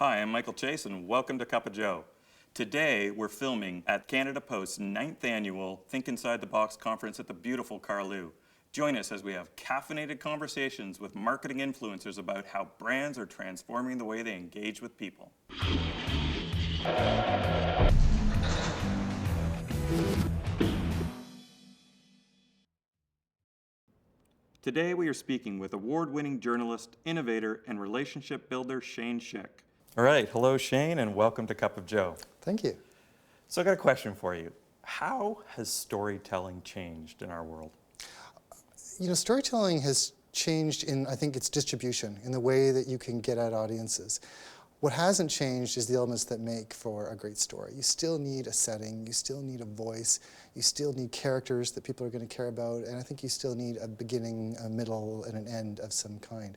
Hi, I'm Michael Chase, and welcome to Cup of Joe. Today, we're filming at Canada Post's 9th annual Think Inside the Box conference at the beautiful Carlew. Join us as we have caffeinated conversations with marketing influencers about how brands are transforming the way they engage with people. Today, we are speaking with award-winning journalist, innovator, and relationship builder Shane Schick. All right, hello Shane, and welcome to Cup of Joe. Thank you. So I got a question for you. How has storytelling changed in our world? You know, storytelling has changed in, I think, its distribution, in the way that you can get at audiences. What hasn't changed is the elements that make for a great story. You still need a setting, you still need a voice, you still need characters that people are going to care about, and I think you still need a beginning, a middle, and an end of some kind.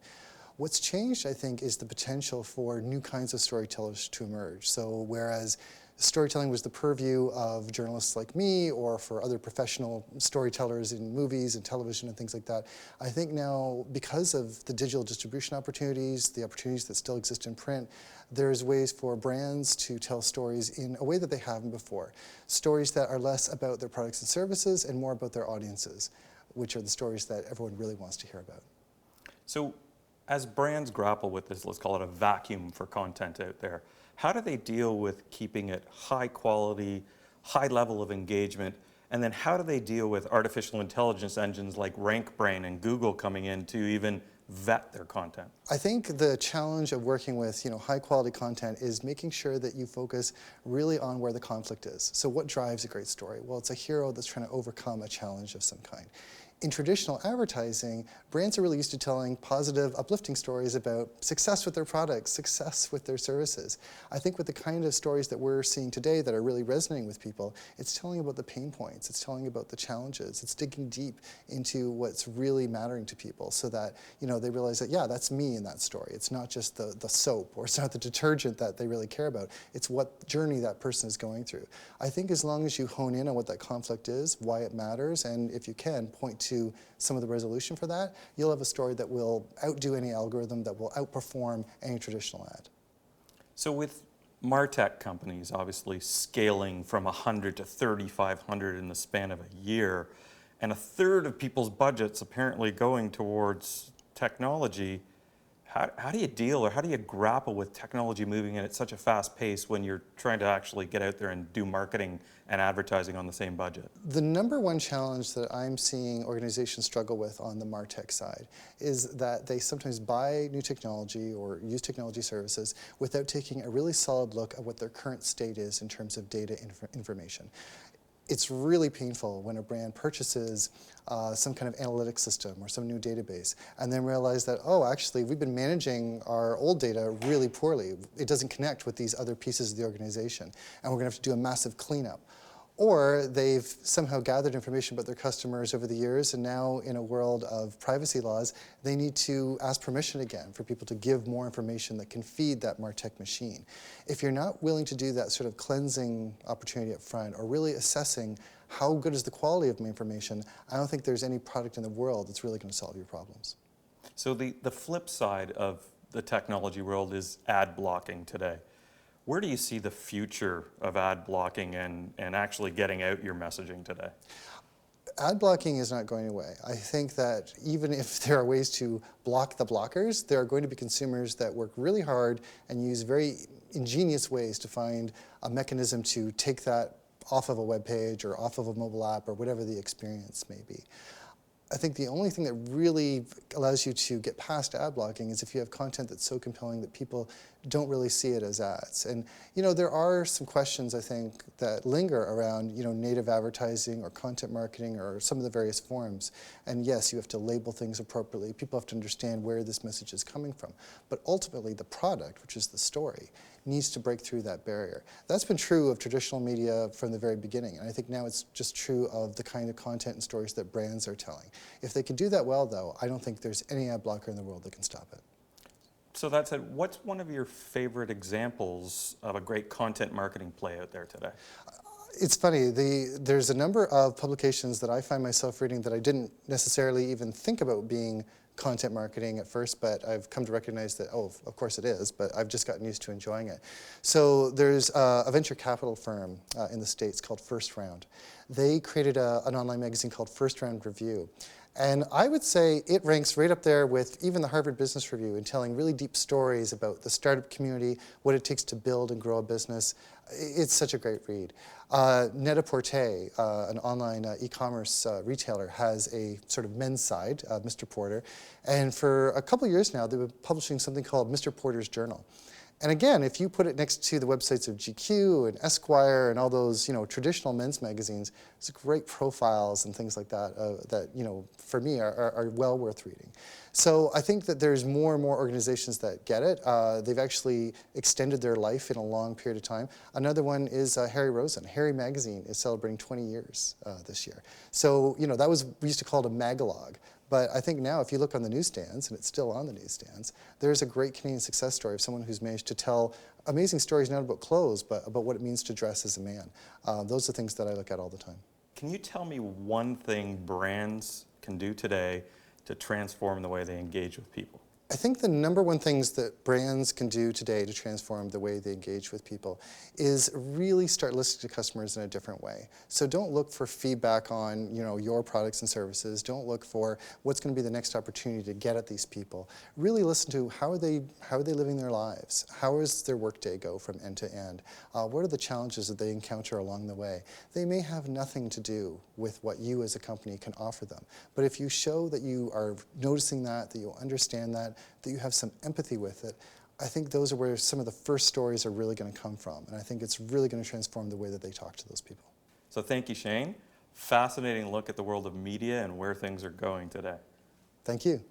What's changed, I think, is the potential for new kinds of storytellers to emerge. So whereas storytelling was the purview of journalists like me or for other professional storytellers in movies and television and things like that, I think now, because of the digital distribution opportunities, the opportunities that still exist in print, there's ways for brands to tell stories in a way that they haven't before. Stories that are less about their products and services and more about their audiences, which are the stories that everyone really wants to hear about. So as brands grapple with this, let's call it a vacuum for content out there, how do they deal with keeping it high quality, high level of engagement, and then how do they deal with artificial intelligence engines like RankBrain and Google coming in to even vet their content? I think the challenge of working with high quality content is making sure that you focus really on where the conflict is. So what drives a great story? Well, it's a hero that's trying to overcome a challenge of some kind. In traditional advertising, brands are really used to telling positive, uplifting stories about success with their products, success with their services. I think with the kind of stories that we're seeing today that are really resonating with people, it's telling about the pain points, it's telling about the challenges, it's digging deep into what's really mattering to people so that they realize that, yeah, that's me in that story. It's not just the soap or it's not the detergent that they really care about. It's what journey that person is going through. I think as long as you hone in on what that conflict is, why it matters, and if you can, point to some of the resolution for that, you'll have a story that will outdo any algorithm, that will outperform any traditional ad. So with MarTech companies obviously scaling from 100 to 3,500 in the span of a year, and a third of people's budgets apparently going towards technology, how do you deal or how do you grapple with technology moving at such a fast pace when you're trying to actually get out there and do marketing and advertising on the same budget? The number one challenge that I'm seeing organizations struggle with on the MarTech side is that they sometimes buy new technology or use technology services without taking a really solid look at what their current state is in terms of data information. It's really painful when a brand purchases some kind of analytics system or some new database and then realize that, oh, actually, we've been managing our old data really poorly. It doesn't connect with these other pieces of the organization, and we're going to have to do a massive cleanup. Or they've somehow gathered information about their customers over the years, and now in a world of privacy laws, they need to ask permission again for people to give more information that can feed that MarTech machine. If you're not willing to do that sort of cleansing opportunity up front, or really assessing how good is the quality of my information, I don't think there's any product in the world that's really going to solve your problems. So the flip side of the technology world is ad blocking today. Where do you see the future of ad blocking and actually getting out your messaging today? Ad blocking is not going away. I think that even if there are ways to block the blockers, there are going to be consumers that work really hard and use very ingenious ways to find a mechanism to take that off of a web page or off of a mobile app or whatever the experience may be. I think the only thing that really allows you to get past ad blocking is if you have content that's so compelling that people don't really see it as ads. And there are some questions, I think, that linger around native advertising or content marketing or some of the various forms. And yes, you have to label things appropriately. People have to understand where this message is coming from. But ultimately, the product, which is the story, needs to break through that barrier. That's been true of traditional media from the very beginning, and I think now it's just true of the kind of content and stories that brands are telling. If they can do that well, though, I don't think there's any ad blocker in the world that can stop it. So that said, what's one of your favorite examples of a great content marketing play out there today? It's funny, there's a number of publications that I find myself reading that I didn't necessarily even think about being content marketing at first, but I've come to recognize that, oh, of course it is, but I've just gotten used to enjoying it. So there's a venture capital firm in the States called First Round. They created an online magazine called First Round Review. And I would say it ranks right up there with even the Harvard Business Review in telling really deep stories about the startup community, what it takes to build and grow a business. It's such a great read. Net-a-Porter, an online e-commerce retailer, has a sort of men's side, Mr. Porter. And for a couple of years now, they've been publishing something called Mr. Porter's Journal. And again, if you put it next to the websites of GQ and Esquire and all those, traditional men's magazines, it's great profiles and things like that that, for me are well worth reading. So I think that there's more and more organizations that get it. They've actually extended their life in a long period of time. Another one is Harry Rosen. Harry Magazine is celebrating 20 years this year. So, that was, we used to call it a magalog. But I think now, if you look on the newsstands, and it's still on the newsstands, there's a great Canadian success story of someone who's managed to tell amazing stories, not about clothes, but about what it means to dress as a man. Those are things that I look at all the time. Can you tell me one thing brands can do today to transform the way they engage with people? I think the number one things that brands can do today to transform the way they engage with people is really start listening to customers in a different way. So don't look for feedback on your products and services. Don't look for what's going to be the next opportunity to get at these people. Really listen to how are they living their lives? How does their workday go from end to end? What are the challenges that they encounter along the way? They may have nothing to do with what you as a company can offer them. But if you show that you are noticing that you understand that you have some empathy with it, I think those are where some of the first stories are really going to come from. And I think it's really going to transform the way that they talk to those people. So thank you, Shane. Fascinating look at the world of media and where things are going today. Thank you.